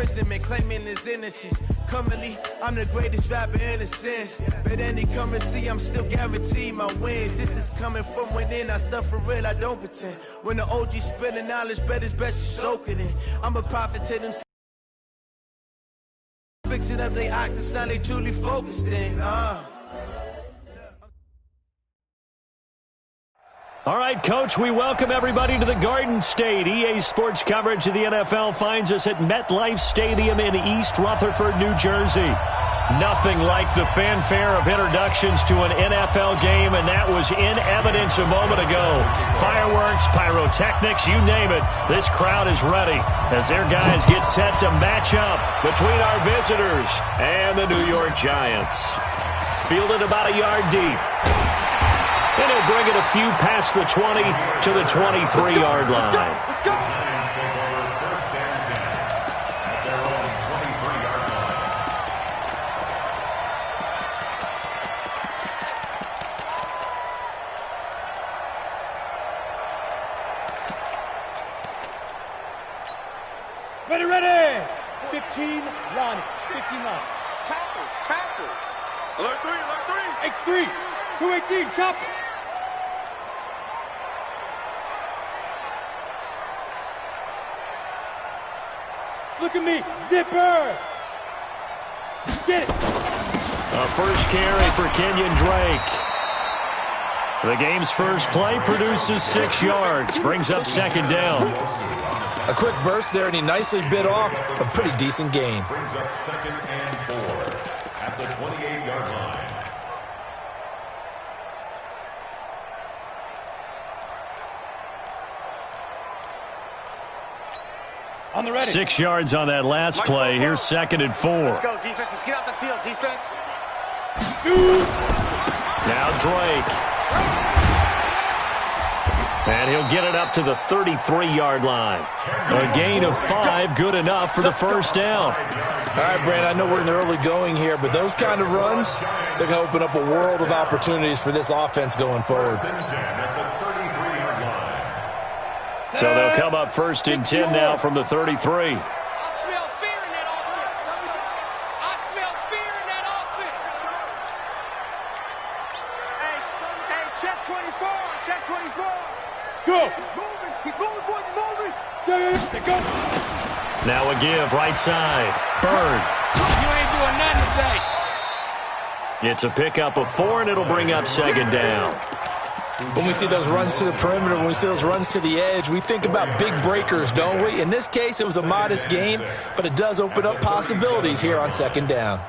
prison and claiming his innocence. Currently, I'm the greatest rapper in a sense. But any currency, I'm still guaranteed my wins. This is coming from within. I stuff for real, I don't pretend. When the OG spilling knowledge, bet it's best you soak it in. I'm a prophet to them. Fixing up they octaves, now they truly focused in. All right, Coach, we welcome everybody to the Garden State. EA Sports coverage of the NFL finds us at MetLife Stadium in East Rutherford, New Jersey. Nothing like the fanfare of introductions to an NFL game, and that was in evidence a moment ago. Fireworks, pyrotechnics, you name it. This crowd is ready as their guys get set to match up between our visitors and the New York Giants. Fielded about a yard deep. And he'll bring it a few past the 20 to the 23-yard line. Let's go. Ready. 15, run. 15, run. Tackles. Alert 3. X3. 218, chopper. Look at me, zipper. Get it. A first carry for Kenyon Drake. The game's first play produces 6 yards, brings up second down. A quick burst there, and he nicely bit off a pretty decent gain. Brings up 2nd and 4 at the 28-yard line. On the ready. 6 yards on that last play. Here's 2nd and 4. Let's go, defense. Let's get out the field, defense. Shoot. Now Drake. And he'll get it up to the 33-yard line. A gain of 5, good enough for the first down. All right, Brand, I know we're in the early going here, but those kind of runs, they're going to open up a world of opportunities for this offense going forward. So they'll come up 1st and 10 now from the 33. I smell fear in that offense. I smell fear in that offense. Hey, check 24. Check 24. Go. He's moving, boys. He's moving. Go. Now a give, right side. Bird. You ain't doing nothing today. It's a pickup of 4, and it'll bring up 2nd down. When we see those runs to the perimeter, when we see those runs to the edge, we think about big breakers, don't we? In this case, it was a modest gain, but it does open up possibilities here on 2nd down.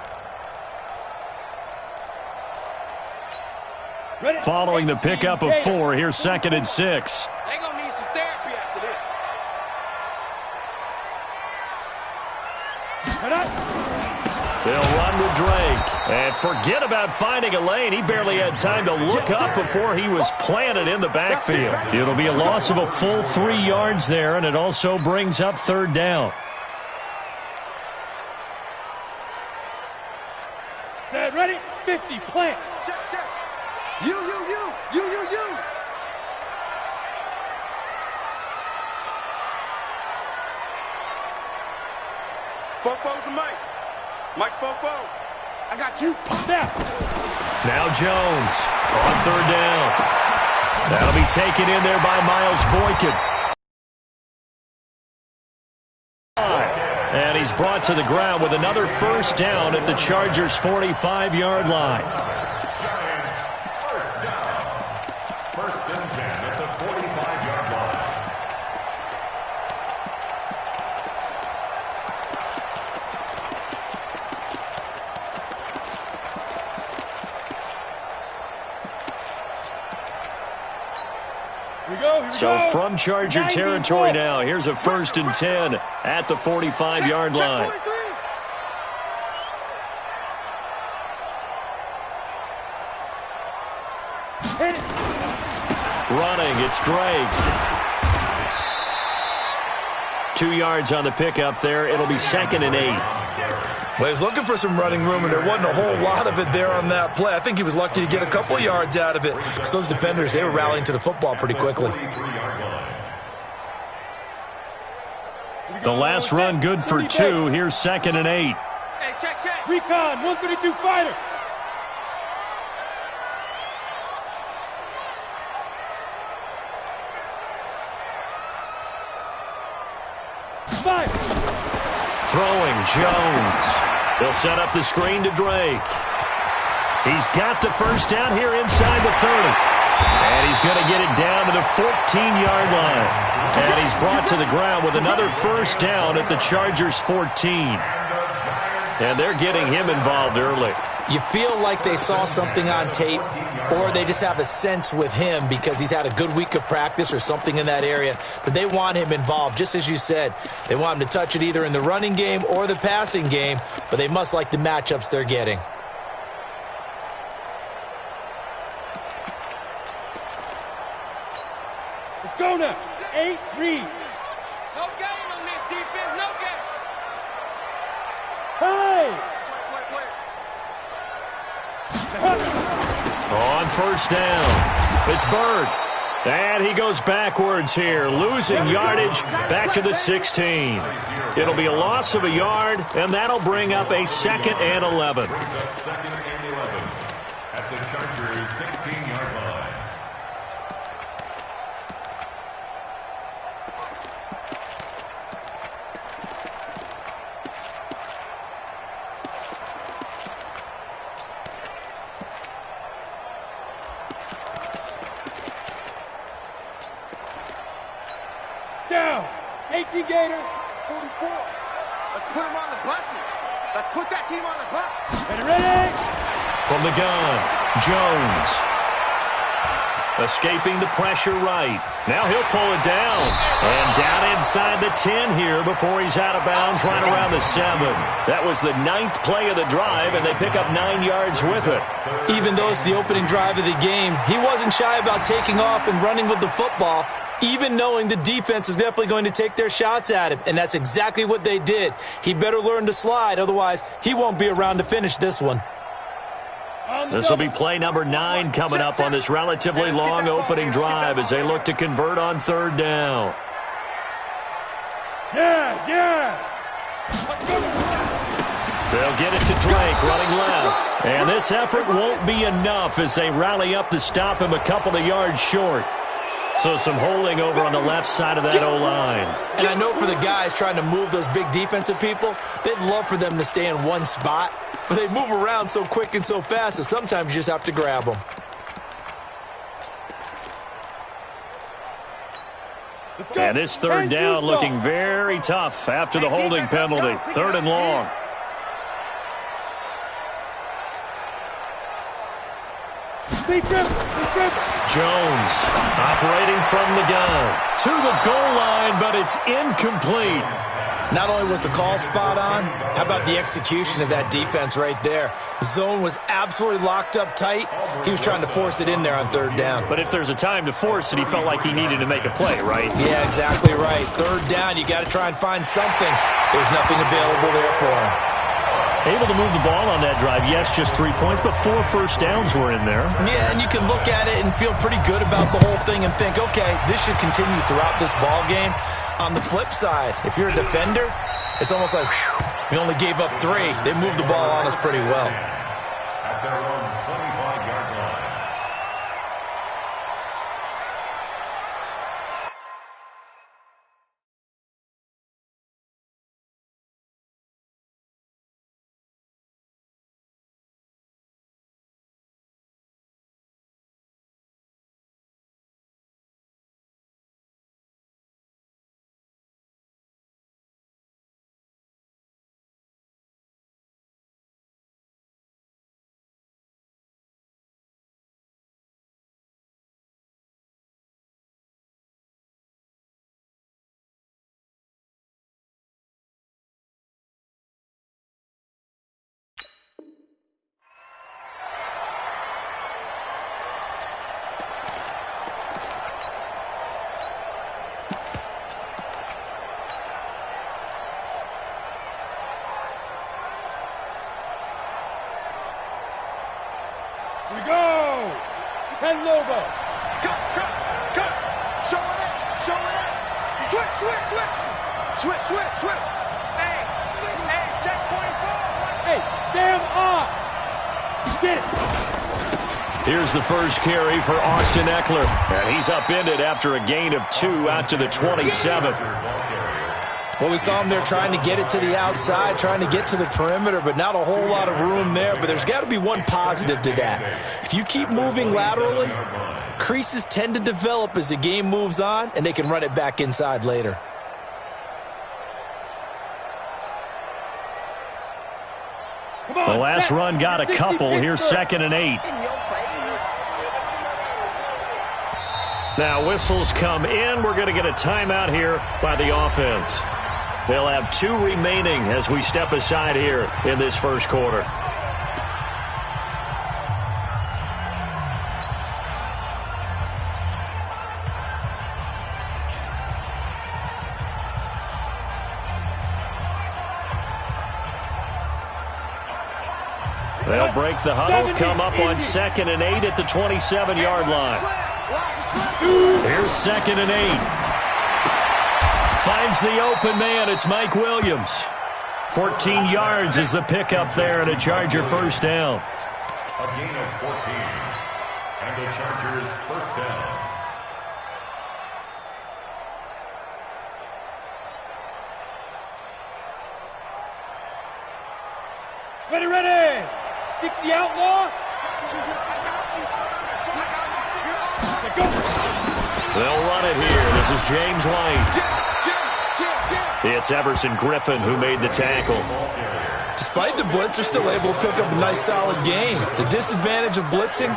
Following the pickup of 4, here's 2nd and 6. They gonna need some therapy after this. They'll run with Drake. And forget about finding a lane. He barely had time to look up before he was planted in the backfield. It'll be a loss of a full 3 yards there, and it also brings up 3rd down. Set, ready, 50, plant. Check. You. Fofo's the Mike. Mike's Fofo. I got you. Now. Now Jones on 3rd down. That'll be taken in there by Miles Boykin. And he's brought to the ground with another first down at the Chargers' 45-yard line. First down. 1st and 10 at the 45-yard line. So from Charger territory now, here's a 1st and 10 at the 45-yard line. Running, it's Drake. 2 yards on the pickup there. It'll be 2nd and 8. Well, he was looking for some running room, and there wasn't a whole lot of it there on that play. I think he was lucky to get a couple of yards out of it. So those defenders, they were rallying to the football pretty quickly. The last run good for 2. Here's 2nd and 8. Hey, check, check. Recon, 132 fighter. Fire. Throwing Jones. They'll set up the screen to Drake. He's got the first down here inside the 30. And he's going to get it down to the 14-yard line. And he's brought to the ground with another first down at the Chargers' 14. And they're getting him involved early. You feel like they saw something on tape, or they just have a sense with him because he's had a good week of practice or something in that area that they want him involved. Just as you said, they want him to touch it either in the running game or the passing game, but they must like the matchups they're getting. Let's go now. 8 reads. No game on this defense, no game. Hey! On first down, it's Bird. And he goes backwards here, losing yardage back to the 16. It'll be a loss of a yard, and that'll bring up a 2nd and 11. Brings up 2nd and 11 at the Chargers' 16-yard line. Down. 18 Gator. 44. Let's put him on the buses. Let's put that team on the bus. Ready? From the gun, Jones. Escaping the pressure right. Now he'll pull it down. And down inside the 10 here before he's out of bounds right around the 7. That was the 9th play of the drive, and they pick up 9 yards with it. Even though it's the opening drive of the game, he wasn't shy about taking off and running with the football, even knowing the defense is definitely going to take their shots at him, and that's exactly what they did. He better learn to slide, otherwise he won't be around to finish this one. This will be play number 9 coming up on this relatively long opening drive as they look to convert on 3rd down. Yes. They'll get it to Drake running left. And this effort won't be enough as they rally up to stop him a couple of yards short. So some holding over on the left side of that O-line. And I know for the guys trying to move those big defensive people, they'd love for them to stay in one spot. But they move around so quick and so fast that sometimes you just have to grab them. And this 3rd down looking very tough after the holding penalty. 3rd and long. Jones operating from the gun to the goal line, but it's incomplete. Not only was the call spot on, how about the execution of that defense right there? The zone was absolutely locked up tight. He was trying to force it in there on 3rd down. But if there's a time to force it, he felt like he needed to make a play, right? Yeah, exactly right. 3rd down, you got to try and find something. There's nothing available there for him. Able to move the ball on that drive. Yes, just 3 points, but 4 first downs were in there. Yeah, and you can look at it and feel pretty good about the whole thing and think, okay, this should continue throughout this ball game. On the flip side, if you're a defender, it's almost like, whew, we only gave up 3. They moved the ball on us pretty well. At their own 25-yard line. We go. Therealbebo. Cut. Showing it. Switch. Switch. Hey, check 24. Hey, Sam on. Get it. Here's the first carry for Austin Eckler. And he's upended after a gain of 2 out to the 27. Well, we saw him there trying to get it to the outside, trying to get to the perimeter, but not a whole lot of room there. But there's got to be one positive to that. If you keep moving laterally, creases tend to develop as the game moves on, and they can run it back inside later. The last run got a couple. Here's 2nd and 8. Now whistles come in. We're going to get a timeout here by the offense. They'll have 2 remaining as we step aside here in this first quarter. They'll break the huddle, come up on 2nd and 8 at the 27-yard line. Here's 2nd and 8. Finds the open man. It's Mike Williams. 14 yards is the pickup there and a Charger first down. A gain of 14. And the Chargers first down. Ready. 60 outlaw. They'll run it here. This is James White. It's Everson Griffin who made the tackle. Despite the blitz, they're still able to pick up a nice solid gain. The disadvantage of blitzing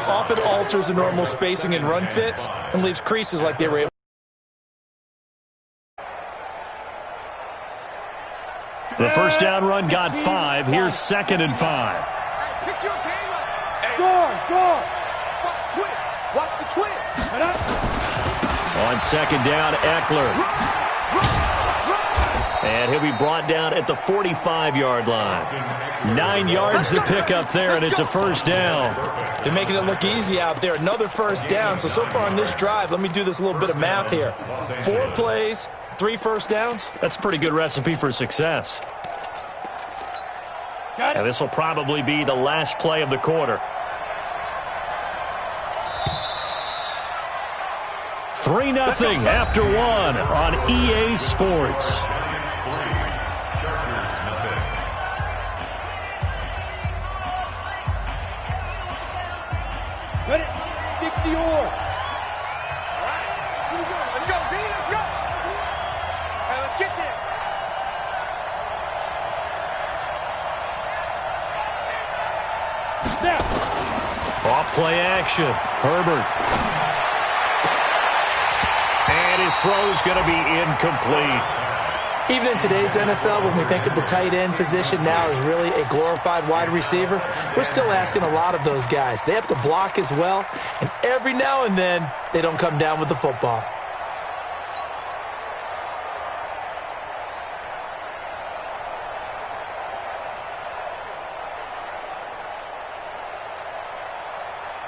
often alters the normal spacing and run fits and leaves creases like they were able. The first down run got 5. Here's 2nd and 5. Pick your game up. Guard. Watch the twist. On 2nd down, Eckler. And he'll be brought down at the 45-yard line. 9 yards to pick up there, and it's a first down. They're making it look easy out there. Another first down. So far on this drive, let me do this little bit of math here. 4 plays, 3 first downs. That's a pretty good recipe for success. And this will probably be the last play of the quarter. 3-0 after 1 on EA Sports. Ready. 60 or. Let's go, D. Let's go. Hey, let's get there. Snap. Off play action. Herbert. And his throw's going to be incomplete. Even in today's NFL, when we think of the tight end position now as really a glorified wide receiver, we're still asking a lot of those guys. They have to block as well, and every now and then, they don't come down with the football.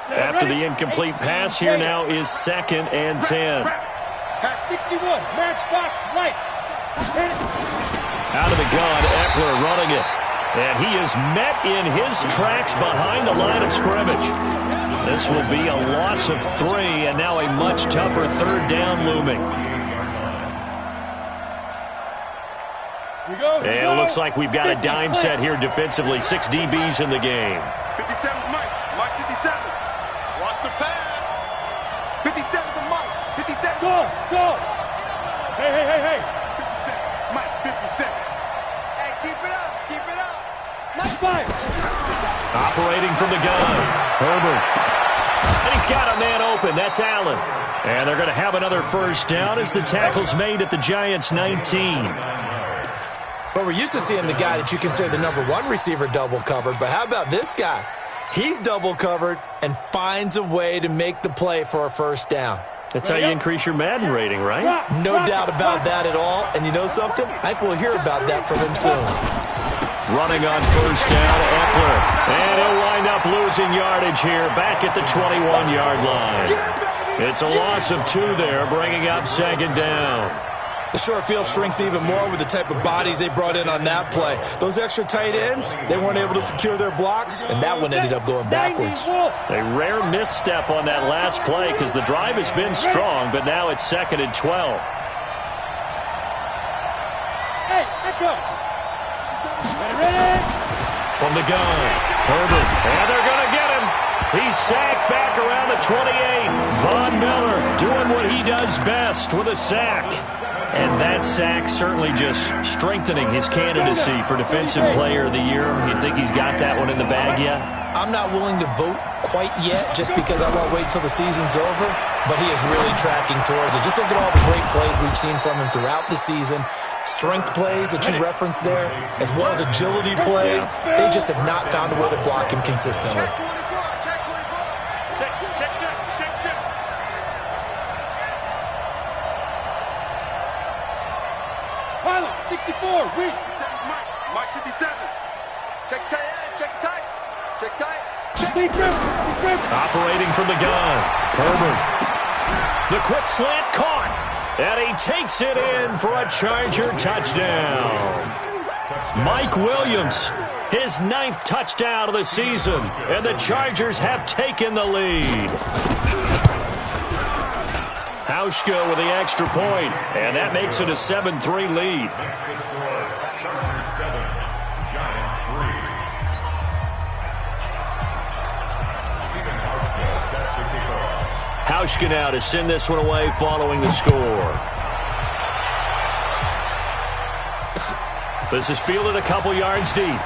After the incomplete pass, here now is 2nd and 10. Pass 61, matchbox right. Out of the gun, Eckler running it. And he is met in his tracks behind the line of scrimmage. This will be a loss of 3, and now a much tougher 3rd down looming. And it looks like we've got a dime set here defensively. 6 DBs in the game. 57 Mike. Mike 57. Watch the pass. 57 to Mike. 57. Go. Hey. 57. Mike 57. Hey, keep it up. Not fire. Operating from the gun. Herbert. And he's got a man open. That's Allen. And they're going to have another first down as the tackle's made at the Giants' 19. But we're used to seeing the guy that you consider the #1 receiver double covered. But how about this guy? He's double covered and finds a way to make the play for a first down. That's how you increase your Madden rating, right? No doubt about that at all. And you know something? I think we'll hear about that from him soon. Running on first down, Eckler. And he'll wind up losing yardage here back at the 21-yard line. It's a loss of 2 there, bringing up 2nd down. The short field shrinks even more with the type of bodies they brought in on that play. Those extra tight ends, they weren't able to secure their blocks, and that one ended up going backwards. A rare misstep on that last play because the drive has been strong, but now it's 2nd and 12. Hey, let's go. Ready? From the gun, Herbert, and they're going to get him. He's sacked back around the 28. Von Miller doing what he does best with a sack. And that sack certainly just strengthening his candidacy for Defensive Player of the Year. You think he's got that one in the bag yet? I'm not willing to vote quite yet just because I won't wait till the season's over, but he is really tracking towards it. Just look at all the great plays we've seen from him throughout the season. Strength plays that you referenced there, as well as agility plays. They just have not found a way to block him consistently. Pilot, 64, weak. Mike 57. Check tight, check tight. Check tight. Deep grip. Operating from the gun, Herbert. The quick slant caught. And he takes it in for a Charger touchdown. Mike Williams, his 9th touchdown of the season, and the Chargers have taken the lead. Hauschka with the extra point, and that makes it a 7-3 lead. Chargers 7, Giants 3. Steven Hauschka set to kick off. Hauschka now to send this one away following the score. This is fielded a couple yards deep.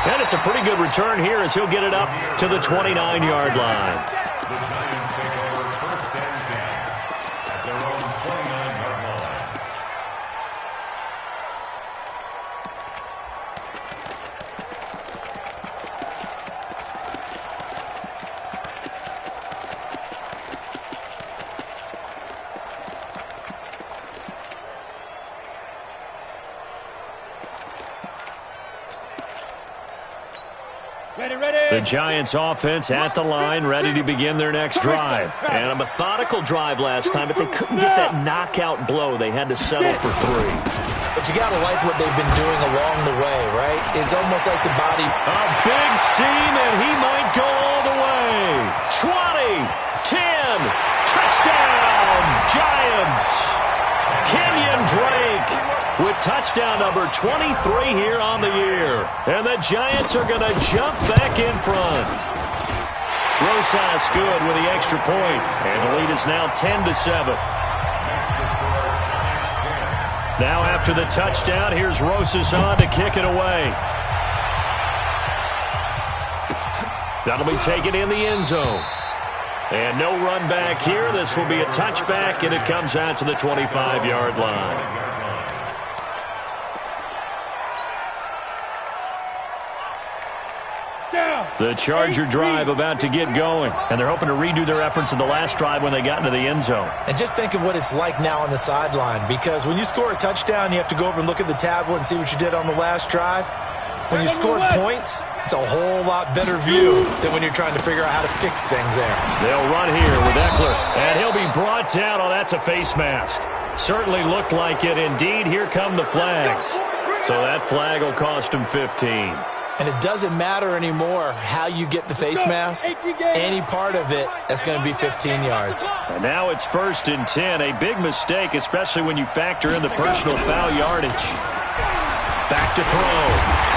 And it's a pretty good return here as he'll get it up to the 29-yard line. The Giants take over 1st and 10 at their own 29-yard line. The Giants offense at the line, ready to begin their next drive. And a methodical drive last time, but they couldn't get that knockout blow. They had to settle for 3. But you got to like what they've been doing along the way, right? It's almost like the body. A big seam, and he might go all the way. 20, 10, touchdown, Giants. Kenyon Drake with touchdown number 23 here on the year. And the Giants are going to jump back in front. Rosas good with the extra point, and the lead is now 10-7. Now after the touchdown, here's Rosas on to kick it away. That'll be taken in the end zone. And no run back here. This will be a touchback, and it comes out to the 25-yard line. The Charger drive about to get going, and they're hoping to redo their efforts in the last drive when they got into the end zone. And just think of what it's like now on the sideline, because when you score a touchdown, you have to go over and look at the tablet and see what you did on the last drive. When you scored points, it's a whole lot better view than when you're trying to figure out how to fix things there. They'll run here with Eckler, and he'll be brought down. Oh, that's a face mask. Certainly looked like it. Indeed, here come the flags. So that flag will cost him 15. And it doesn't matter anymore how you get the face mask. Any part of it, that's going to be 15 yards. And now it's 1st and 10. A big mistake, especially when you factor in the personal foul yardage. Back to throw.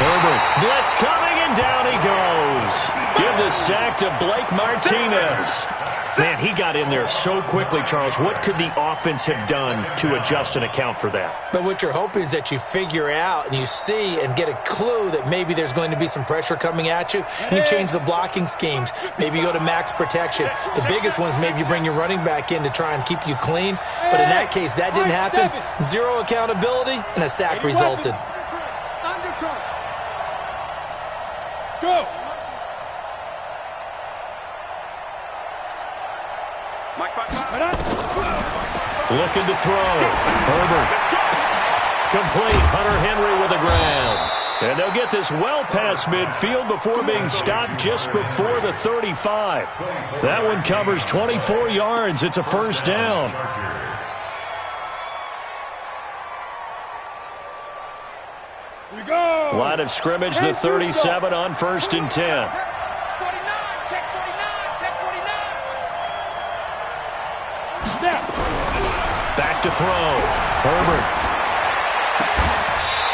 Herbert. Blitz coming, and down he goes. Give the sack to Blake Martinez. Man, he got in there so quickly, Charles. What could the offense have done to adjust and account for that? But what you're hoping is that you figure out and you see and get a clue that maybe there's going to be some pressure coming at you, and you change the blocking schemes. Maybe you go to max protection. The biggest one is maybe you bring your running back in to try and keep you clean. But in that case, that didn't happen. Zero accountability, and a sack resulted. Go! Looking to throw. Herbert. Complete. Hunter Henry with the grab. And they'll get this well past midfield before being stopped just before the 35. That one covers 24 yards. It's a first down. Here we go. Line of scrimmage, the 37 on 1st and 10. 49, check 49, check 49. Snap. Back to throw. Herbert.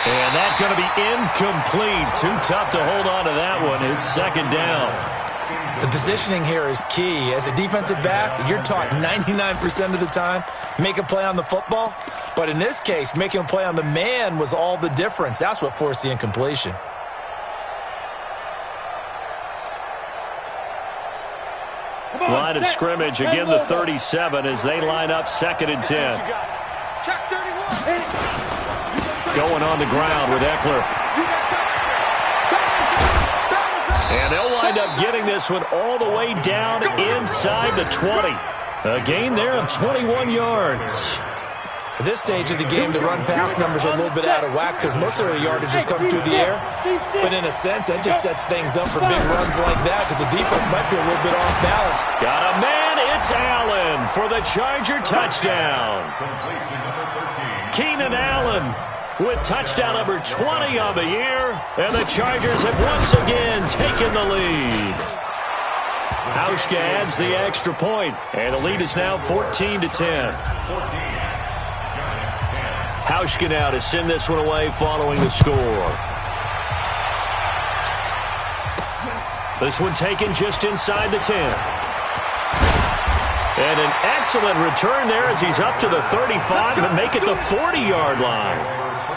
And that's going to be incomplete. Too tough to hold on to that one. It's second down. The positioning here is key. As a defensive back, you're taught 99% of the time, make a play on the football. But in this case, making a play on the man was all the difference. That's what forced the incompletion. Line of scrimmage, again the 37 as they line up 2nd and 10. Check 31. Going on the ground with Eckler. And they'll wind up getting this one all the way down inside the 20. A gain there of 21 yards. At this stage of the game, the run-pass numbers are a little bit out of whack because most of the yardage has come through the air. But in a sense, that just sets things up for big runs like that because the defense might be a little bit off balance. Got a man. It's Allen for the Charger touchdown. Keenan Allen with touchdown number 20 on the year. And the Chargers have once again taken the lead. Hauschka adds the extra point, and the lead is now 14 to 10. Hauschka now to send this one away following the score. This one taken just inside the 10. And an excellent return there as he's up to the 35 and make it the 40-yard line.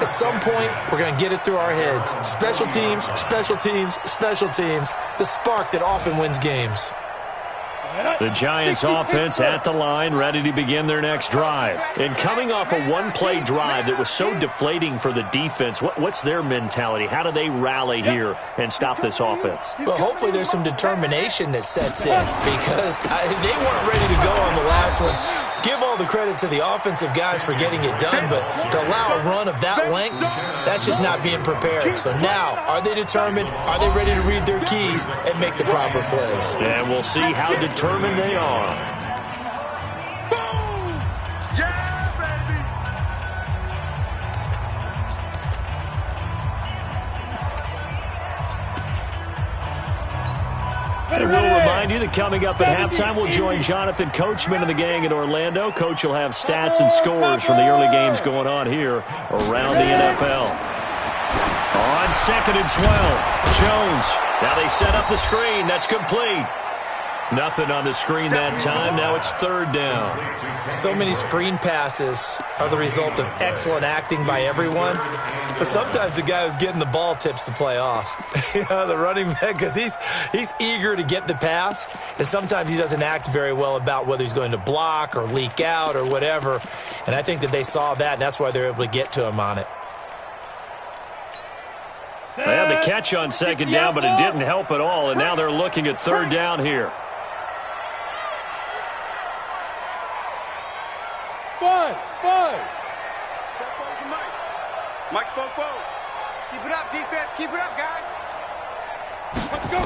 At some point, we're going to get it through our heads. Special teams, special teams, special teams. The spark that often wins games. The Giants offense at the line, ready to begin their next drive. And coming off a one-play drive that was so deflating for the defense, what's their mentality? How do they rally here and stop this offense? Well, hopefully there's some determination that sets in because they weren't ready to go on the last one. Give all the credit to the offensive guys for getting it done, but to allow a run of that length, that's just not being prepared. So now, are they determined? Are they ready to read their keys and make the proper plays? And we'll see how determined they are. Boom! Yeah, baby! And we'll remind you that coming up at halftime, we'll join Jonathan Coachman and the gang in Orlando. Coach will have stats and scores from the early games going on here around the NFL. On 2nd and 12, Jones. Now they set up the screen. That's complete. Nothing on the screen that time. Now it's 3rd down. So many screen passes are the result of excellent acting by everyone. But sometimes the guy who's getting the ball tips the play off. The running back, because he's eager to get the pass. And sometimes he doesn't act very well about whether he's going to block or leak out or whatever. And I think that they saw that, and that's why they're able to get to him on it. They had the catch on 2nd down, but it didn't help at all. And now they're looking at 3rd down here. Mike spoke forward. Keep it up, defense. Keep it up, guys. Let's go.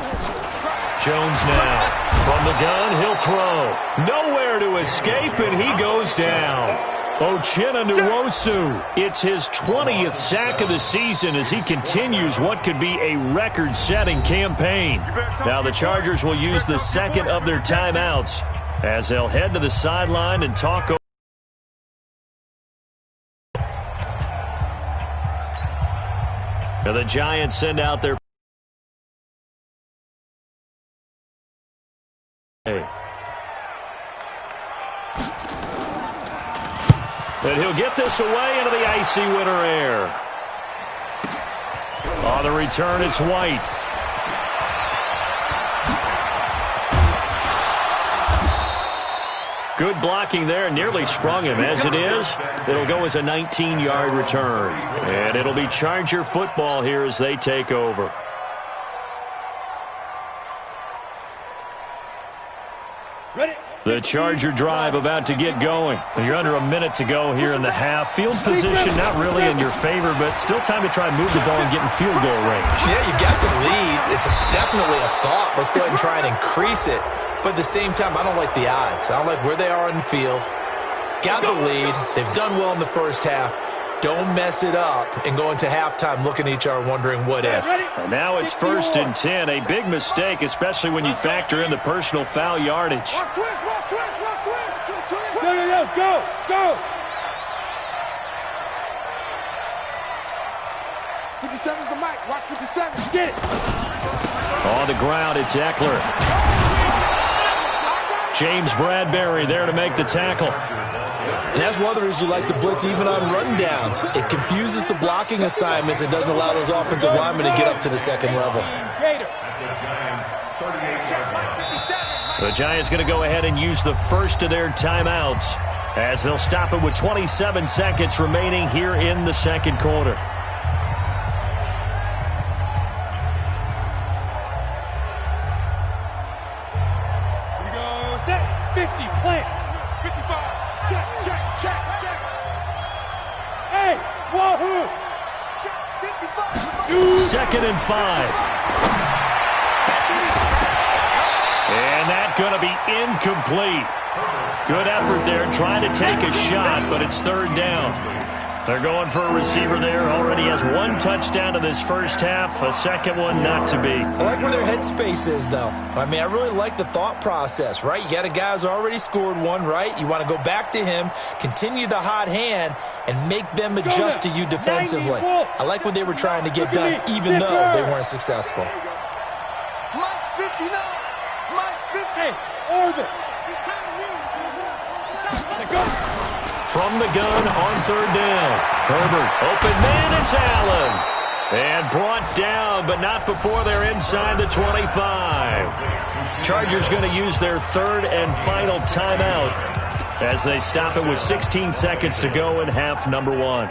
Jones now. From the gun, he'll throw. Nowhere to escape, and he goes down. Uchenna Nwosu. It's his 20th sack of the season as he continues what could be a record-setting campaign. Now the Chargers will use the second of their timeouts as they'll head to the sideline and talk over. Now the Giants send out their and he'll get this away into the icy winter air. On the return, it's White. Good blocking there, nearly sprung him. As it is, it'll go as a 19-yard return. And it'll be Charger football here as they take over. Ready, The Charger drive about to get going. You're under a minute to go here in the half. Field position not really in your favor, but still time to try and move the ball and get in field goal range. Yeah, you got the lead. It's definitely a thought. Let's go ahead and try and increase it. But at the same time, I don't like the odds. I don't like where they are in the field. Got the lead. They've done well in the first half. Don't mess it up and go into halftime looking at each other wondering what if. And now it's 1st and 10. A big mistake, especially when you factor in the personal foul yardage. Go! 57's the mic. Watch 57. Get it! On the ground, it's Eckler. James Bradbury there to make the tackle. And that's one of the reasons you like to blitz even on rundowns. It confuses the blocking assignments and doesn't allow those offensive linemen to get up to the second level. The Giants going to go ahead and use the first of their timeouts as they'll stop it with 27 seconds remaining here in the second quarter. Here we go. Set. 50. Plant. 55. Check. Hey, wahoo! Check. 55. 2nd and 5. And that's going to be incomplete. Good effort there trying to take a shot, but it's 3rd down. They're going for a receiver there. Already has 1 touchdown in this first half. A second one not to be. I like where their headspace is, though. I mean, I really like the thought process, right? You got a guy who's already scored 1, right? You want to go back to him, continue the hot hand, and make them adjust to you defensively. I like what they were trying to get done, even though they weren't successful. Mike's 59. Mike's 50. Hey, orbit. From the gun on 3rd down. Herbert, open man, it's Allen. And brought down, but not before they're inside the 25. Chargers going to use their 3rd and final timeout as they stop it with 16 seconds to go in half number 1.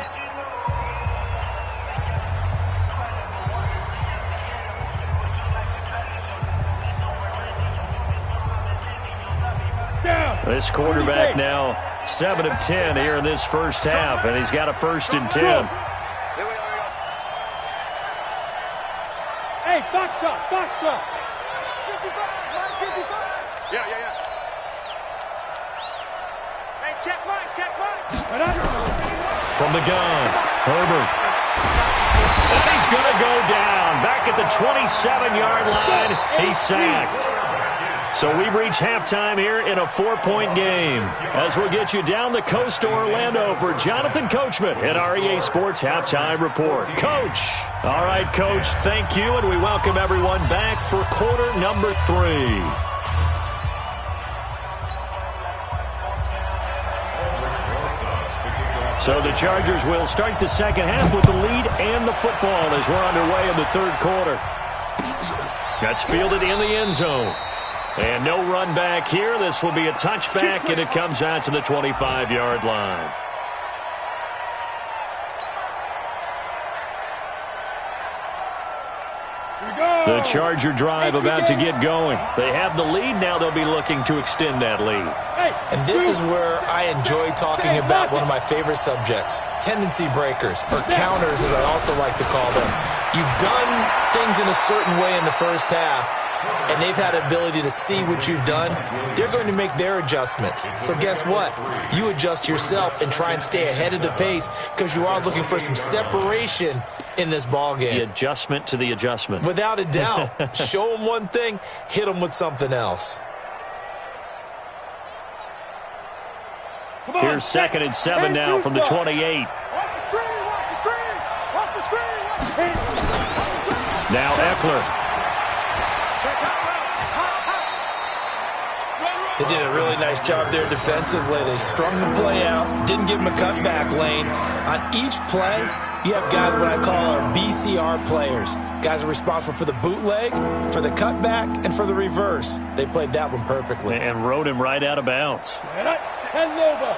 This quarterback now 7 of 10 here in this first half, and he's got a 1st and 10. Hey, box truck. 55. Yeah. Hey, check Mike. From the gun, Herbert. And he's going to go down. Back at the 27-yard line, he's sacked. So we've reached halftime here in a 4-point game. As we'll get you down the coast to Orlando for Jonathan Coachman at our EA Sports Halftime Report. Coach. All right, Coach, thank you, and we welcome everyone back for quarter number 3. So the Chargers will start the second half with the lead and the football as we're underway in the 3rd quarter. That's fielded in the end zone. And no run back here. This will be a touchback, and it comes out to the 25-yard line. The Charger drive about to get going. They have the lead. Now they'll be looking to extend that lead. And this is where I enjoy talking about one of my favorite subjects, tendency breakers, or counters as I also like to call them. You've done things in a certain way in the first half, and they've had the ability to see what you've done. They're going to make their adjustments. So guess what? You adjust yourself and try and stay ahead of the pace because you are looking for some separation in this ball game. The adjustment to the adjustment. Without a doubt. Show them one thing, hit them with something else. Here's 2nd and 7 now from the 28. Watch the screen. Now Eckler. They did a really nice job there defensively. They strung the play out, didn't give them a cutback lane. On each play, you have guys what I call our BCR players. Guys are responsible for the bootleg, for the cutback, and for the reverse. They played that one perfectly. And rode him right out of bounds. Therealbebo.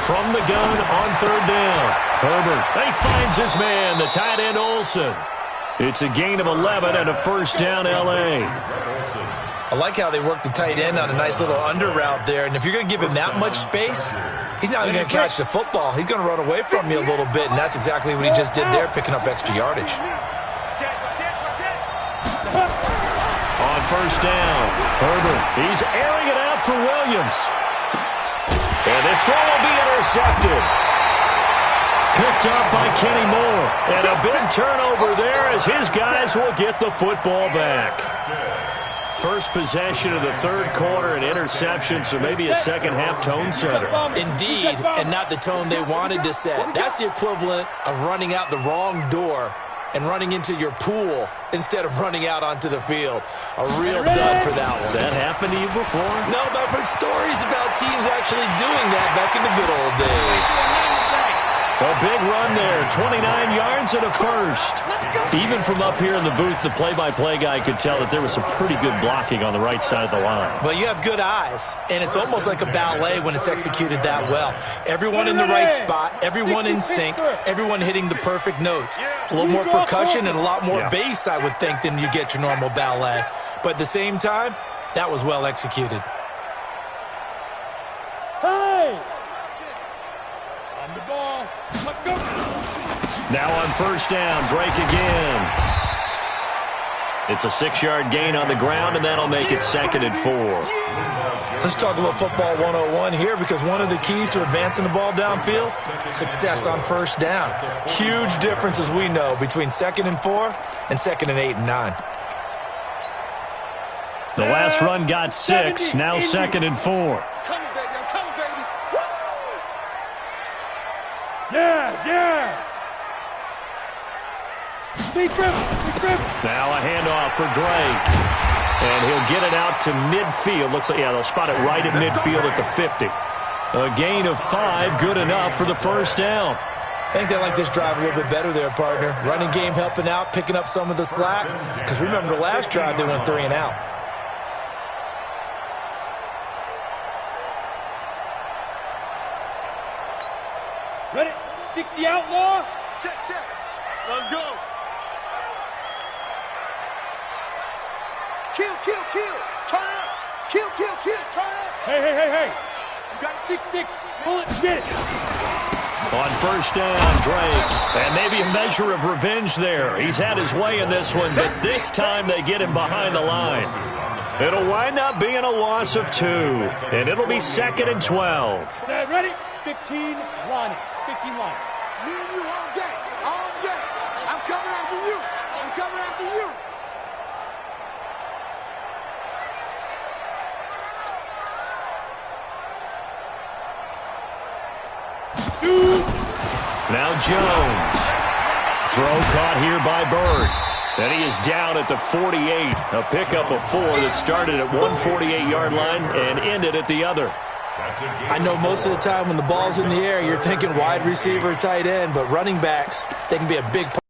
From the gun on 3rd down. Herbert. He finds his man, the tight end Olsen. It's a gain of 11 and a first down, L.A. I like how they work the tight end on a nice little under route there. And if you're going to give him that much space, he's not going to catch the football. He's going to run away from you a little bit, and that's exactly what he just did there, picking up extra yardage. On first down, Herbert. He's airing it out for Williams. And this throw will be intercepted. Picked up by Kenny Moore. And a big turnover there as his guys will get the football back. First possession of the third quarter, an interception, so maybe a second-half tone setter. Indeed, and not the tone they wanted to set. That's the equivalent of running out the wrong door and running into your pool instead of running out onto the field. A real dud for that one. Has that happened to you before? No, but I've heard stories about teams actually doing that back in the good old days. A big run there, 29 yards and a first. Even from up here in the booth, the play-by-play guy could tell that there was some pretty good blocking on the right side of the line. Well, you have good eyes, and it's almost like a ballet when it's executed that well. Everyone in the right spot, everyone in sync, everyone hitting the perfect notes. A little more percussion and a lot more bass, I would think, than you get your normal ballet. But at the same time, that was well executed. Hey! On the ball. Let's go. Now on first down, Drake again. It's a 6-yard gain on the ground, and that'll make it 2nd and 4. Let's talk a little football 101 here, because one of the keys to advancing the ball downfield, success on first down. Huge difference, as we know, between 2nd and 4 and 2nd and 8 and 9. The last run got 6, now 2nd and 4. Come on, baby. I'm coming, baby. Woo! Yes, yes. Big grip, big grip. Now a handoff for Drake. And he'll get it out to midfield. Looks like, yeah, they'll spot it right at midfield at the 50. A gain of 5, good enough for the first down. I think they like this drive a little bit better there, partner. Running game helping out, picking up some of the slack. Because remember, the last drive they went 3 and out. Ready? 60 outlaw. Check, check. Let's go. Kill, kill, kill. Turn it up. Kill, kill, kill. Turn it up. Hey, hey, hey, hey. You got 6-6. Pull it. Get it. On first down, Drake. And maybe a measure of revenge there. He's had his way in this one, but this time they get him behind the line. It'll wind up being a loss of 2. And it'll be 2nd and 12. Set, ready? 15, line. 15 line. me and you all day. All day. I'm coming after you. I'm coming after you. Now Jones. Throw caught here by Bird. And he is down at the 48. A pickup of 4 that started at one 48-yard line and ended at the other. I know most of the time when the ball's in the air, you're thinking wide receiver, tight end, but running backs, they can be a big part.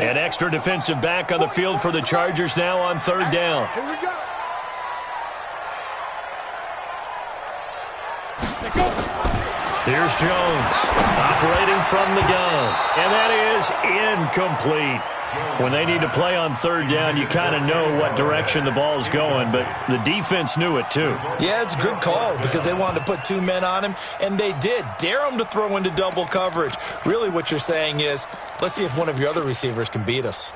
An extra defensive back on the field for the Chargers now on third down. Here we go. Here's Jones operating from the gun. And that is incomplete. When they need to play on third down, you kind of know what direction the ball's going, but the defense knew it too. Yeah, it's a good call because they wanted to put 2 men on him, and they did. Dare him to throw into double coverage. Really what you're saying is, let's see if one of your other receivers can beat us.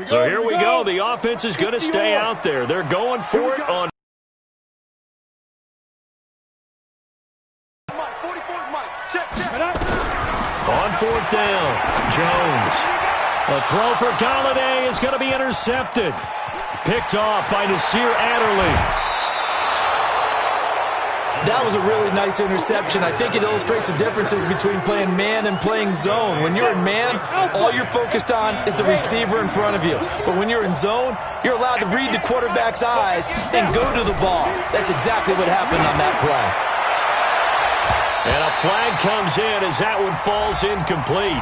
So here we go. The offense is going to stay out there. They're going for it on. On fourth down, Jones. A throw for Galladay is going to be intercepted. Picked off by Nasir Adderley. That was a really nice interception. I think it illustrates the differences between playing man and playing zone. When you're in man, all you're focused on is the receiver in front of you. But when you're in zone, you're allowed to read the quarterback's eyes and go to the ball. That's exactly what happened on that play. And a flag comes in as that one falls incomplete.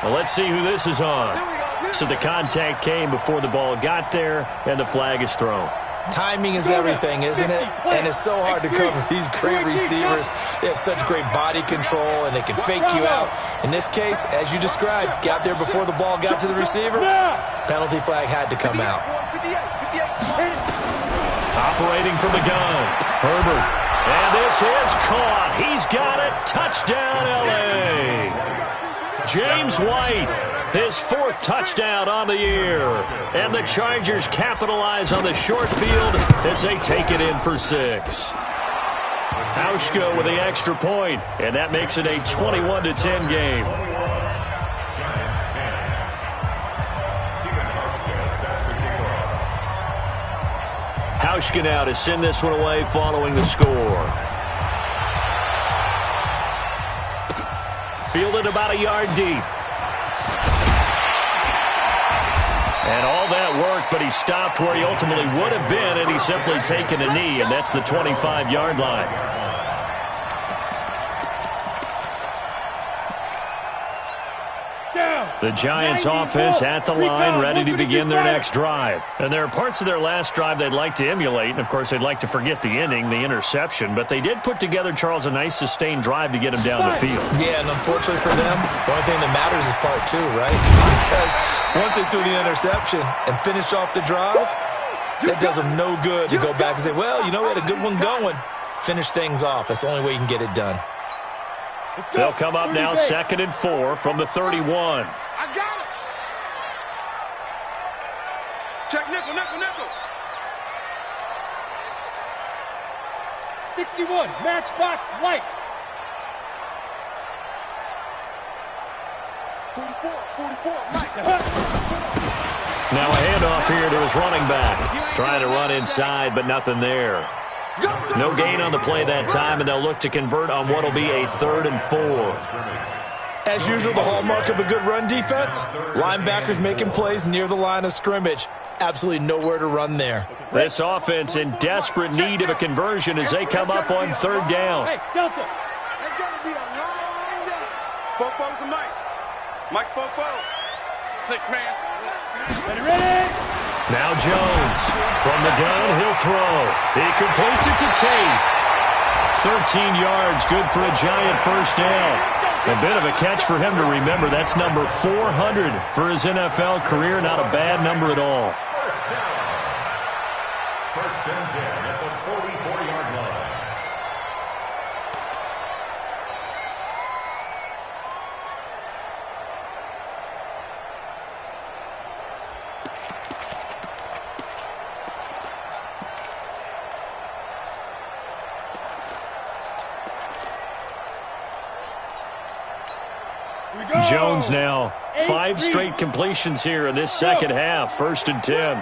Well, let's see who this is on. So the contact came before the ball got there, and the flag is thrown. Timing is everything, isn't it? And it's so hard to cover these great receivers. They have such great body control, and they can fake you out. In this case, as you described, got there before the ball got to the receiver. Penalty flag had to come out. Operating from the gun, Herbert. And this is caught. He's got it. Touchdown, L.A. James White, his 4th touchdown on the year. And the Chargers capitalize on the short field as they take it in for 6. Hauschka with the extra point, and that makes it a 21-10 game. Hauschka now to send this one away following the score. Fielded about a yard deep. And all that work, but he stopped where he ultimately would have been, and he's simply taken a knee, and that's the 25-yard line. The Giants offense at the line, ready to begin their next drive. And there are parts of their last drive they'd like to emulate, and of course they'd like to forget the inning, the interception, but they did put together, Charles, a nice sustained drive to get him down the field. Yeah, and unfortunately for them, the only thing that matters is part 2, right? Because once they threw the interception and finished off the drive, that does them no good to go back and say, well, you know, we had a good one going. Finish things off. That's the only way you can get it done. They'll come up now 2nd and 4 from the 31. I got it. Check nickel, nickel, nickel. 61, matchbox lights. 44, Mike. Now a handoff here to his running back. Trying to run inside, but nothing there. No gain on the play that time, and they'll look to convert on what will be a 3rd and 4. As usual, the hallmark of a good run defense, linebackers making plays near the line of scrimmage. Absolutely nowhere to run there. This offense in desperate need of a conversion as they come up on 3rd down. Hey, Delta. That's got to be a long day. Fofo's to Mike. Mike's Fofo. 6-man. Ready? Now Jones. From the gun, he'll throw. He completes it to Tate. 13 yards, good for a Giant first down. A bit of a catch for him to remember. That's number 400 for his NFL career. Not a bad number at all. First and 10 at the 44-yard line. Jones now, 5 straight completions here in this second half. 1st and 10.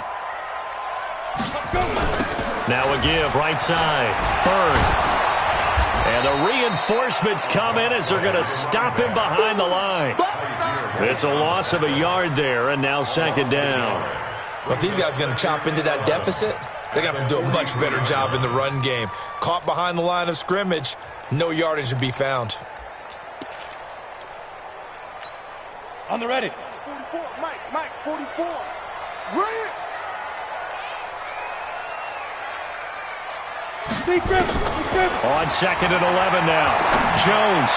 Now a give, right side. Bird. And the reinforcements come in as they're going to stop him behind the line. It's a loss of a yard there, and now 2nd down. Well, if these guys are going to chop into that deficit, they got to do a much better job in the run game. Caught behind the line of scrimmage, no yardage to be found. On the ready. 44, Mike, 44. Run On 2nd and 11 now. Jones.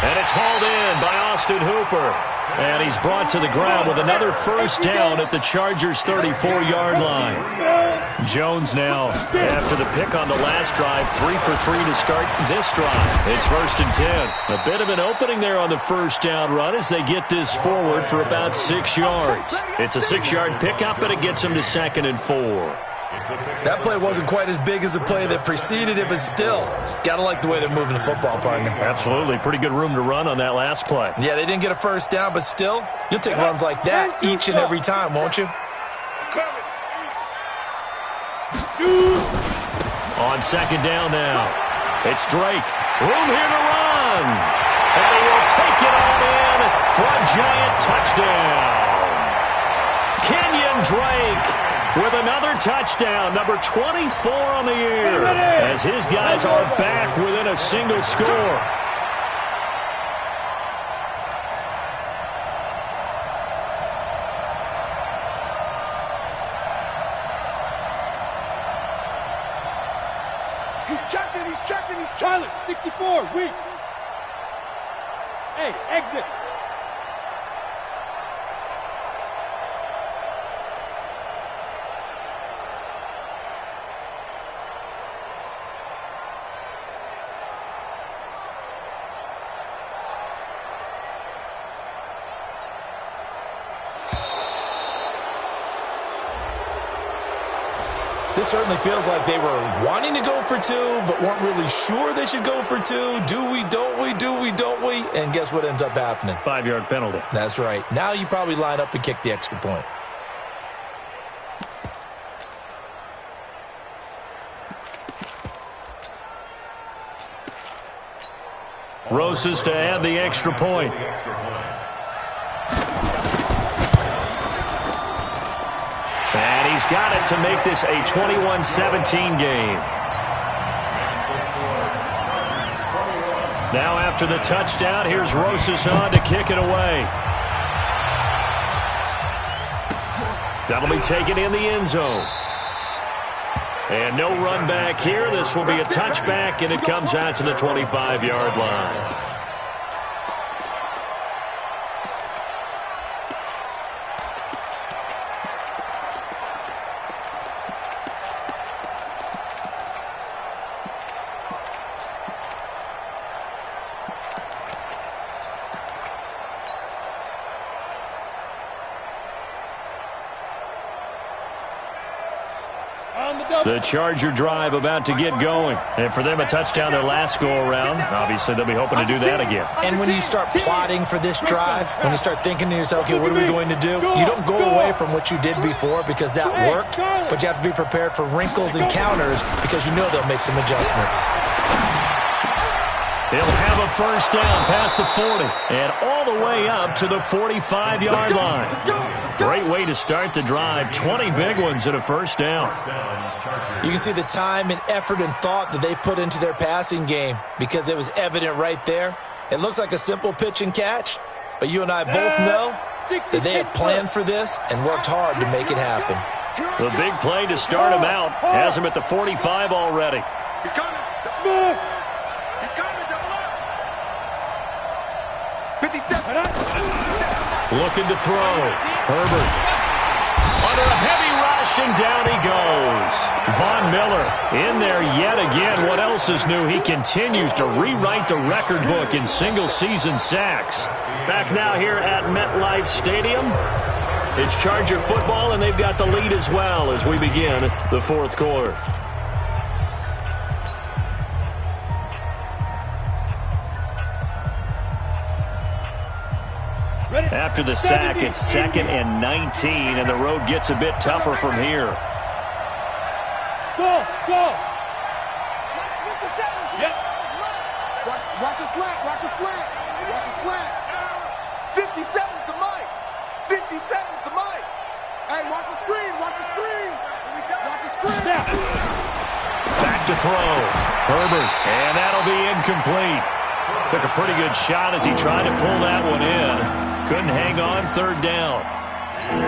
And it's hauled in by Austin Hooper. And he's brought to the ground with another first down at the Chargers' 34-yard line. Jones now, after the pick on the last drive, 3 for 3 to start this drive. It's 1st and 10. A bit of an opening there on the first down run as they get this forward for about 6 yards. It's a 6-yard pickup, but it gets them to 2nd and 4. That play wasn't quite as big as the play that preceded it, but still, gotta like the way they're moving the football, partner. Absolutely. Pretty good room to run on that last play. Yeah, they didn't get a first down, but still, you'll take runs like that each and every time, won't you? On second down now. It's Drake. Room here to run. And he will take it on in for a giant touchdown. Kenyon Drake with another touchdown, number 24 on the year, as his guys are back within a single score. He's Charlie, 64, weak. Hey, exit. This certainly feels like they were wanting to go for two, but weren't really sure they should go for two. Do we, don't we, do we, don't we? And guess what ends up happening? 5-yard penalty. That's right. Now you probably line up and kick the extra point. Roses to add the extra point. And he's got it to make this a 21-17 game. Now after the touchdown, here's Roses on to kick it away. That'll be taken in the end zone. And no run back here. This will be a touchback, and it comes out to the 25-yard line. The Charger drive about to get going. And for them, a touchdown their last go-around. Obviously, they'll be hoping to do that again. And when you start plotting for this drive, when you start thinking to yourself, okay, what are we going to do? You don't go away from what you did before because that worked, but you have to be prepared for wrinkles and counters because you know they'll make some adjustments. He'll have a first down past the 40 and all the way up to the 45-yard line. Great way to start the drive. 20 big ones and a first down. You can see the time and effort and thought that they put into their passing game because it was evident right there. It looks like a simple pitch and catch, but you and I both know that they had planned for this and worked hard to make it happen. The big play to start him out has him at the 45 already. He's coming. Smooth. He's coming. Double up. 57. Looking to throw. Herbert. Under a heavy rush, and down he goes. Von Miller in there yet again. What else is new? He continues to rewrite the record book in single-season sacks. Back now here at MetLife Stadium. It's Charger football, and they've got the lead as well as we begin the fourth quarter. After the sack, it's 2nd and 19, and the road gets a bit tougher from here. Go! Yep. Watch a slant. Watch a slant. 57's the Mike. 57's the Mike. Hey, watch the screen. Watch the screen. Back to throw. Herbert, and that'll be incomplete. Took a pretty good shot as he tried to pull that one in. Couldn't hang on, 3rd down.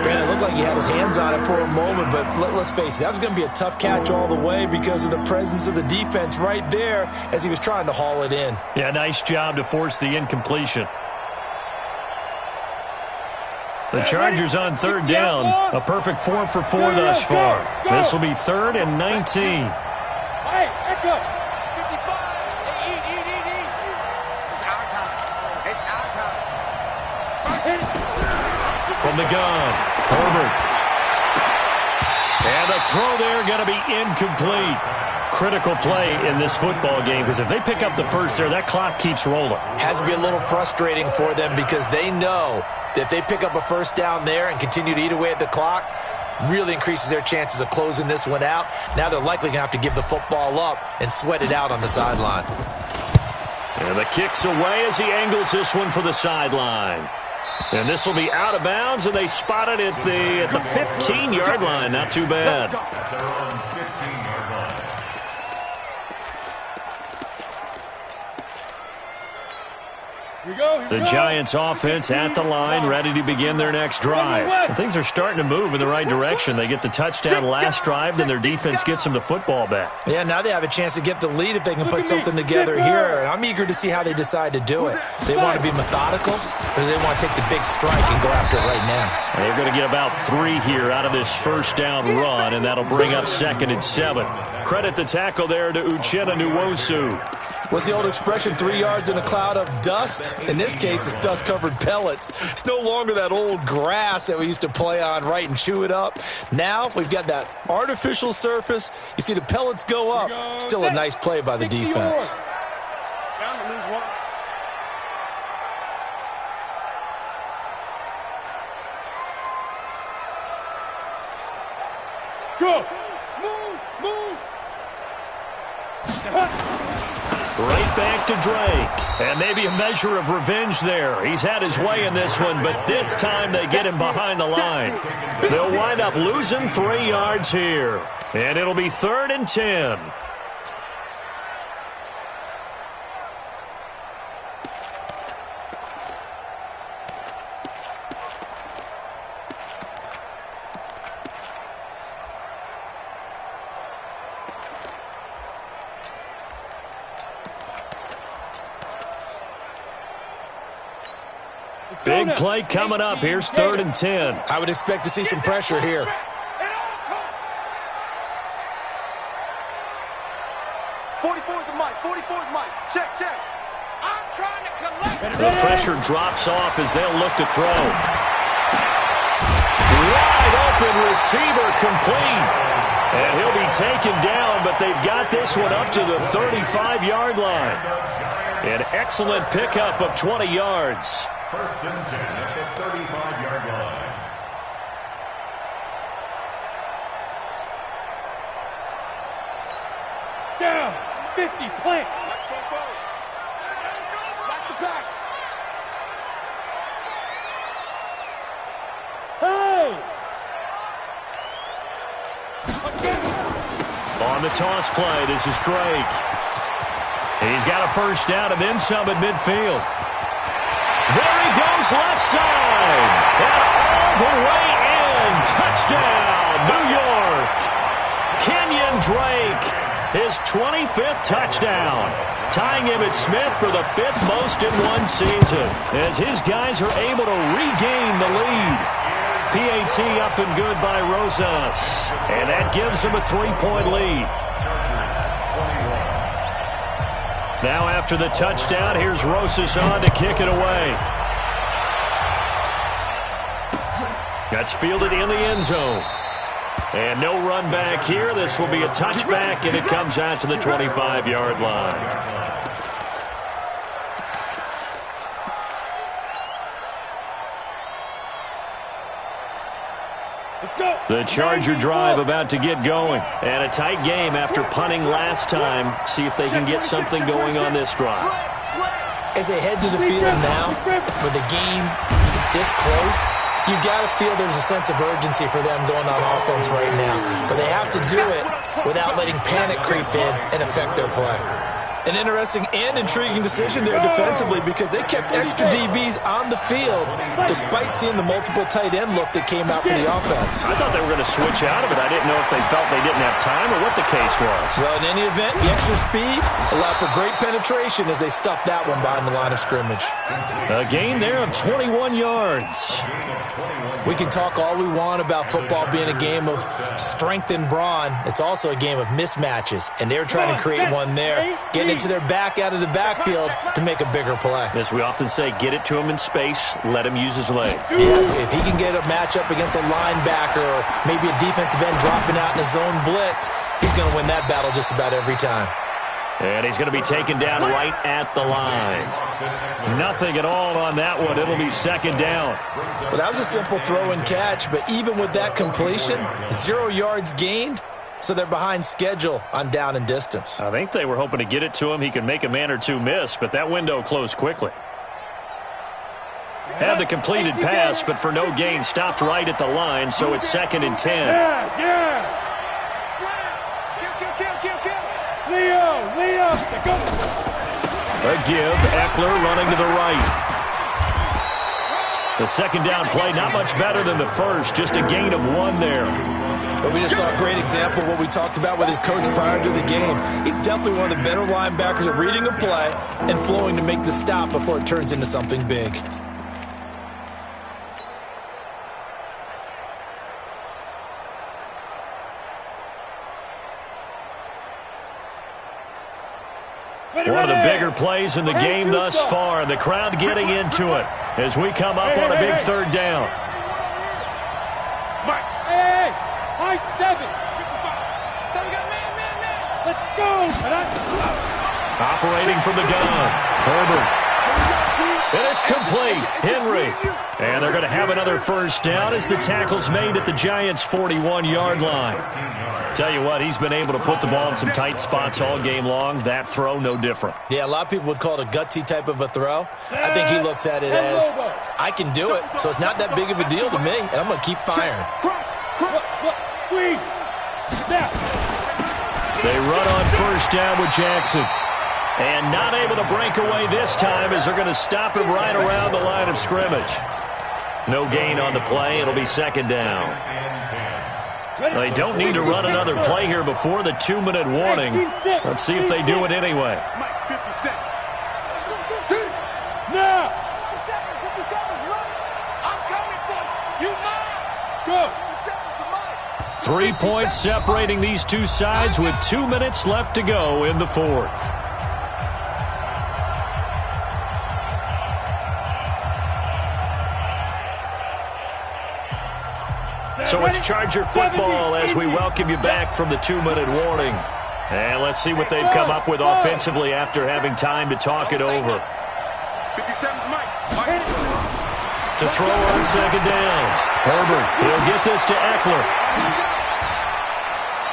Granted, it looked like he had his hands on it for a moment, but let's face it, that was going to be a tough catch all the way because of the presence of the defense right there as he was trying to haul it in. Yeah, nice job to force the incompletion. The Chargers on 3rd down. A perfect 4 for 4 thus far. This will be 3rd and 19. Hey, echo. 55. Eat. It's our time. From the gun, Herbert. And the throw there going to be incomplete. Critical play in this football game because if they pick up the first there, that clock keeps rolling. Has to be a little frustrating for them because they know that if they pick up a first down there and continue to eat away at the clock, really increases their chances of closing this one out. Now they're likely going to have to give the football up and sweat it out on the sideline. And the kick's away as he angles this one for the sideline. And this will be out of bounds, and they spot it at the 15-yard line. Not too bad. They're on 15-yard line. The Giants offense at the line, ready to begin their next drive. And things are starting to move in the right direction. They get the touchdown last drive, then their defense gets them the football back. Yeah, now they have a chance to get the lead if they can put something together here. And I'm eager to see how they decide to do it. They want to be methodical, or do they want to take the big strike and go after it right now? They're going to get about 3 here out of this first down run, and that'll bring up 2nd and 7. Credit the tackle there to Uchenna Nwosu. What's the old expression, 3 yards in a cloud of dust? In this case, it's dust-covered pellets. It's no longer that old grass that we used to play on, right, and chew it up. Now we've got that artificial surface. You see the pellets go up. Still a nice play by the defense. Down to lose one. Go! Move! Move! Right back to Drake. And maybe a measure of revenge there. He's had his way in this one, but this time they get him behind the line. They'll wind up losing 3 yards here. And it'll be 3rd and 10. Big play coming up. Here's 3rd and 10. I would expect to see some pressure here. 44's the mic. 44's mic. Check, check. I'm trying to collect. The pressure drops off as they'll look to throw. Wide open receiver complete. And he'll be taken down, but they've got this one up to the 35-yard line. An excellent pickup of 20 yards. 1st and 10 at the 35-yard line. Down! 50, plant! Watch the pass. Hey! On the toss play, this is Drake. He's got a first down and then some at midfield. There he goes left side. And all the way in. Touchdown, New York. Kenyon Drake, his 25th touchdown. Tying him at Smith for the 5th most in one season. As his guys are able to regain the lead. PAT up and good by Rosas. And that gives him a 3-point lead. Now after the touchdown, here's Rosas on to kick it away. That's fielded in the end zone. And no run back here. This will be a touchback, and it comes out to the 25-yard line. The Charger drive about to get going. And a tight game after punting last time. See if they can get something going on this drive. As they head to the field now, with the game this close, you've got to feel there's a sense of urgency for them going on offense right now. But they have to do it without letting panic creep in and affect their play. An interesting and intriguing decision there defensively because they kept extra DBs on the field despite seeing the multiple tight end look that came out for the offense. I thought they were going to switch out of it. I didn't know if they felt they didn't have time or what the case was. Well, in any event, the extra speed allowed for great penetration as they stuffed that one behind the line of scrimmage. A gain there of 21 yards. We can talk all we want about football being a game of strength and brawn. It's also a game of mismatches, and they're trying to create one there, getting into their back out of the backfield to make a bigger play. As we often say, get it to him in space, let him use his leg. Yeah, if he can get a matchup against a linebacker or maybe a defensive end dropping out in a zone blitz, he's going to win that battle just about every time. And he's going to be taken down right at the line. Nothing at all on that one. It'll be second down. Well, that was a simple throw and catch, but even with that completion, 0 yards gained, so they're behind schedule on down and distance. I think they were hoping to get it to him. He could make a man or two miss, but that window closed quickly. Had the completed pass, but for no gain, stopped right at the line, so it's 2nd and 10. Yeah. Leo. Go. A give. Eckler running to the right. The second down play, not much better than the first. Just a gain of 1 there. But we just saw a great example of what we talked about with his coach prior to the game. He's definitely one of the better linebackers at reading a play and flowing to make the stop before it turns into something big. One of the bigger plays in the game thus far, and the crowd getting into it as we come up on a big third down. Hey, high 7. Let's go. Operating from the gun, Herbert. And it's complete. Henry. And they're going to have another first down as the tackle's made at the Giants' 41-yard line. Tell you what, he's been able to put the ball in some tight spots all game long. That throw, no different. Yeah, a lot of people would call it a gutsy type of a throw. I think he looks at it as, I can do it, so it's not that big of a deal to me, and I'm going to keep firing. They run on first down with Jackson. And not able to break away this time as they're going to stop him right around the line of scrimmage. No gain on the play. It'll be second down. They don't need to run another play here before the 2-minute warning. Let's see if they do it anyway. Now. 3 points separating these two sides with 2 minutes left to go in the fourth. So it's Charger football as we welcome you back from the 2-minute warning. And let's see what they've come up with offensively after having time to talk it over. To throw on second down. Herbert. He'll get this to Eckler.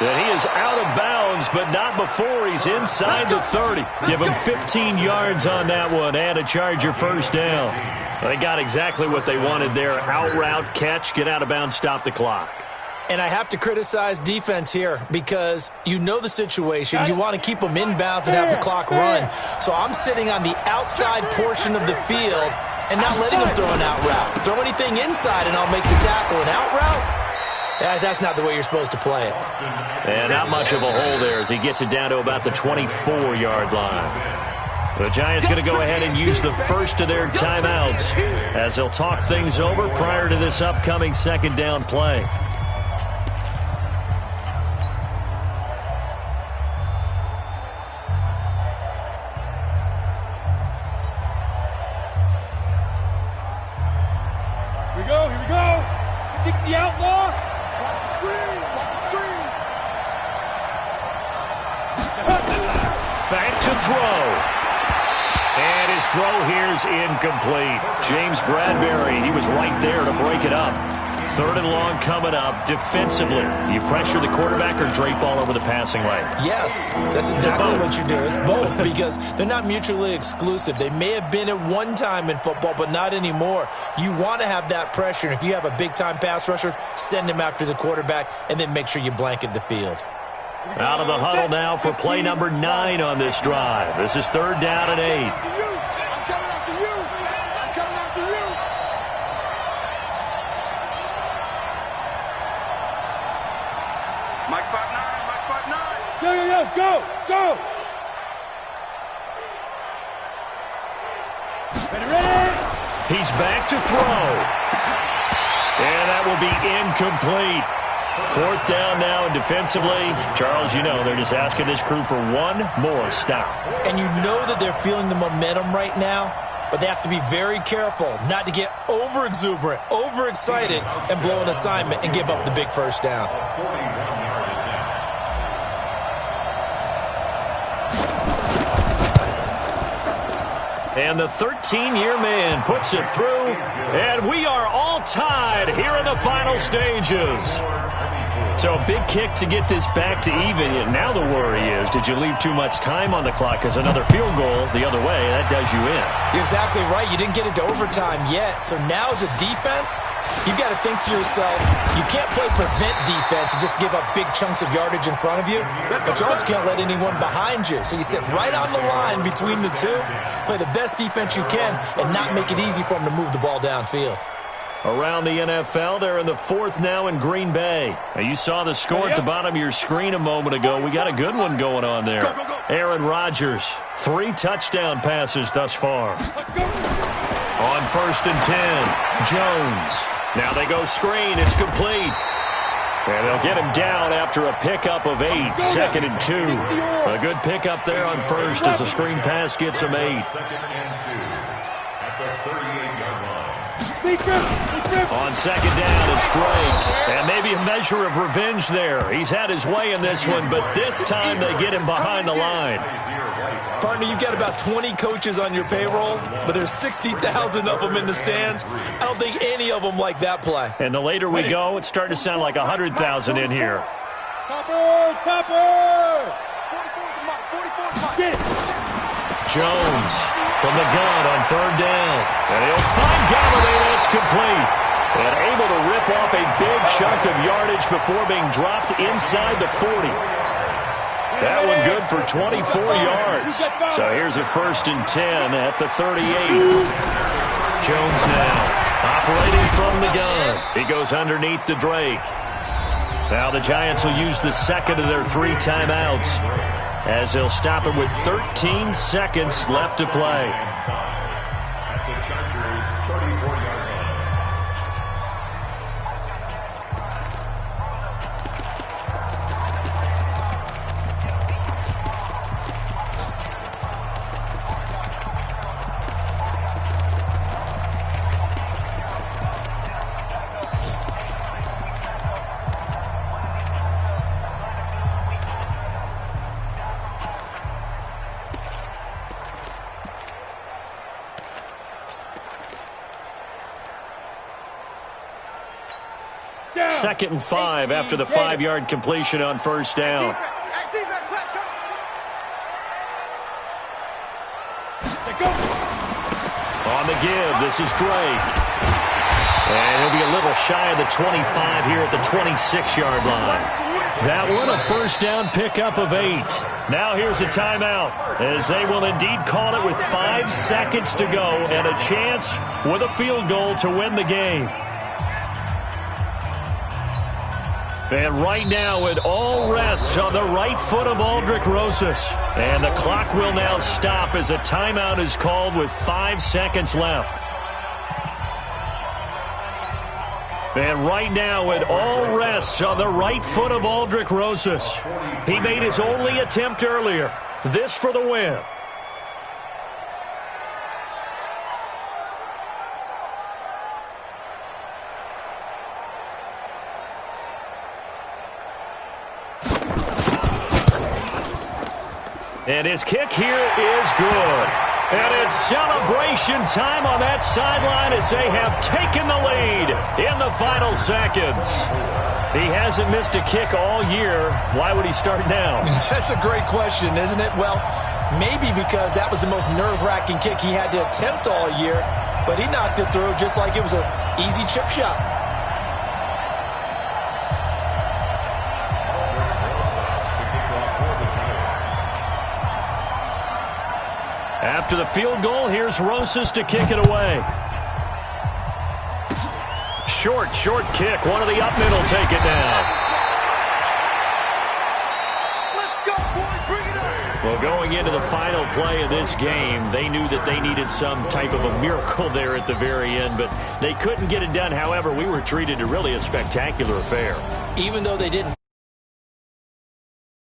And he is out of bounds, but not before he's inside the 30. Give him 15 yards on that one and a Charger first down. They got exactly what they wanted there. Out route, catch, get out of bounds, stop the clock. And I have to criticize defense here because you know the situation. You want to keep them inbounds and have the clock run. So I'm sitting on the outside portion of the field and not letting them throw an out route. Throw anything inside and I'll make the tackle. An out route? That's not the way you're supposed to play it. And not much of a hole there as he gets it down to about the 24-yard line. The Giants going to go ahead and use the first of their timeouts as they'll talk things over prior to this upcoming second down play. Here we go. 60 outlaw. Watch the screen. Back to throw. And his throw here's incomplete. James Bradbury, he was right there to break it up. 3rd and long coming up. Defensively, you pressure the quarterback or drape all over the passing lane? Yes, that's exactly what you do. It's both because they're not mutually exclusive. They may have been at one time in football, but not anymore. You want to have that pressure. And if you have a big-time pass rusher, send him after the quarterback and then make sure you blanket the field. Out of the huddle now for play number 9 on this drive. This is 3rd down and 8. I'm coming after you. Mike 5'9". Go. Ready. He's back to throw. And that will be incomplete. 4th down now, and defensively, Charles, you know, they're just asking this crew for one more stop. And you know that they're feeling the momentum right now, but they have to be very careful not to get over-exuberant, over-excited, and blow an assignment and give up the big first down. And the 13-year man puts it through, and we are all tied here in the final stages. So a big kick to get this back to even. Now the worry is, did you leave too much time on the clock? Because another field goal the other way, that does you in. You're exactly right. You didn't get into overtime yet. So now as a defense, you've got to think to yourself, you can't play prevent defense and just give up big chunks of yardage in front of you. But you also can't let anyone behind you. So you sit right on the line between the two, play the best defense you can, and not make it easy for them to move the ball downfield. Around the NFL, they're in the fourth now in Green Bay. Now, you saw the score at the bottom of your screen a moment ago. We got a good one going on there. Aaron Rodgers, 3 touchdown passes thus far. On 1st and 10, Jones. Now they go screen. It's complete. And they'll get him down after a pickup of 8, 2nd and 2. A good pickup there on 1st as the screen pass gets him 8. 2nd and 2 at the 38-yard line. On 2nd down, it's Drake. And maybe a measure of revenge there. He's had his way in this one, but this time they get him behind the line. Partner, you've got about 20 coaches on your payroll, but there's 60,000 of them in the stands. I don't think any of them like that play. And the later we go, it's starting to sound like 100,000 in here. Topper! Get it! Jones from the gun on 3rd down. And he'll find Galladay, and it's complete. And able to rip off a big chunk of yardage before being dropped inside the 40. That one good for 24 yards. So here's a 1st and 10 at the 38. Jones now operating from the gun. He goes underneath the Drake. Now the Giants will use the second of their 3 timeouts, as they'll stop it with 13 seconds left to play. At the Chargers' 34-yard line. Second and 5 after the 5-yard completion on 1st down. On the give, this is Drake. And he'll be a little shy of the 25 here at the 26-yard line. That one, a 1st down pickup of 8. Now here's a timeout, as they will indeed call it with 5 seconds to go and a chance with a field goal to win the game. And right now it all rests on the right foot of Aldrick Rosas. And the clock will now stop as a timeout is called with 5 seconds left. And right now it all rests on the right foot of Aldrick Rosas. He made his only attempt earlier. This for the win. And his kick here is good. And it's celebration time on that sideline as they have taken the lead in the final seconds. He hasn't missed a kick all year. Why would he start now? That's a great question, isn't it? Well, maybe because that was the most nerve-wracking kick he had to attempt all year, but he knocked it through just like it was an easy chip shot. After the field goal, here's Rosas to kick it away. Short kick. One of the up middle take it now. Let's go, boys. Bring it on. Well, going into the final play of this game, they knew that they needed some type of a miracle there at the very end, but they couldn't get it done. However, we were treated to really a spectacular affair. Even though they didn't